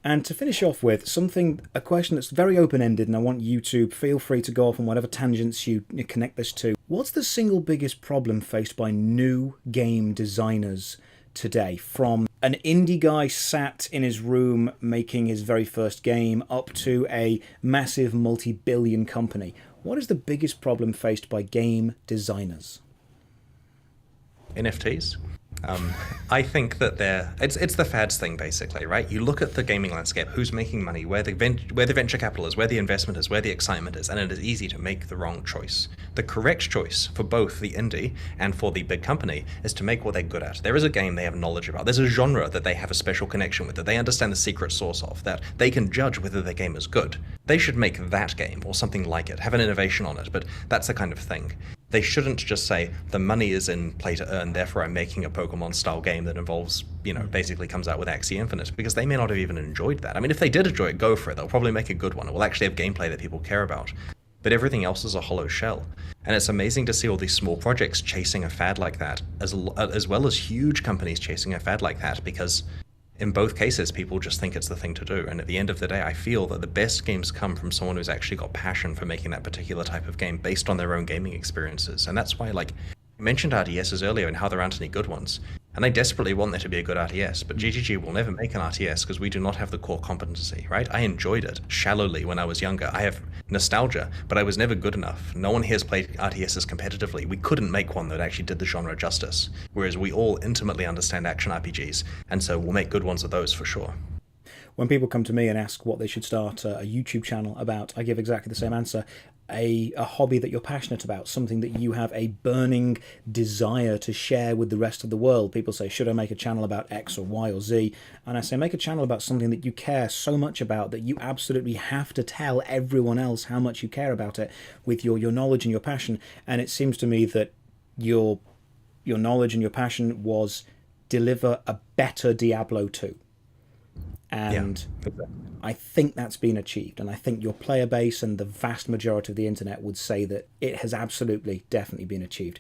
And to finish off with a question that's very open-ended, and I want you to feel free to go off on whatever tangents you connect this to. What's the single biggest problem faced by new game designers today, from an indie guy sat in his room making his very first game up to a massive multi-billion company? What is the biggest problem faced by game designers? NFTs. I think that it's the fads thing, basically, right? You look at the gaming landscape, who's making money, where the venture capital is, where the investment is, where the excitement is, and it is easy to make the wrong choice. The correct choice for both the indie and for the big company is to make what they're good at. There is a game they have knowledge about. There's a genre that they have a special connection with, that they understand the secret sauce of, that they can judge whether their game is good. They should make that game or something like it, have an innovation on it, but that's the kind of thing. They shouldn't just say, the money is in play to earn, therefore I'm making a Pokemon-style game that involves, basically comes out with Axie Infinite, because they may not have even enjoyed that. I mean, if they did enjoy it, go for it. They'll probably make a good one. It will actually have gameplay that people care about. But everything else is a hollow shell. And it's amazing to see all these small projects chasing a fad like that, as well as huge companies chasing a fad like that, because in both cases, people just think it's the thing to do. And at the end of the day, I feel that the best games come from someone who's actually got passion for making that particular type of game based on their own gaming experiences. And that's why, I mentioned RTSs earlier and how there aren't any good ones. And I desperately want there to be a good RTS, but GGG will never make an RTS because we do not have the core competency, right? I enjoyed it shallowly when I was younger. I have nostalgia, but I was never good enough. No one here has played RTSs competitively. We couldn't make one that actually did the genre justice, whereas we all intimately understand action RPGs, and so we'll make good ones of those for sure. When people come to me and ask what they should start a YouTube channel about, I give exactly the same answer. A hobby that you're passionate about, something that you have a burning desire to share with the rest of the world. People say, should I make a channel about X or Y or Z? And I say, make a channel about something that you care so much about that you absolutely have to tell everyone else how much you care about it with your knowledge and your passion. And it seems to me that your knowledge and your passion was deliver a better Diablo 2. And yeah, exactly. I think that's been achieved, and I think your player base and the vast majority of the internet would say that it has absolutely, definitely been achieved.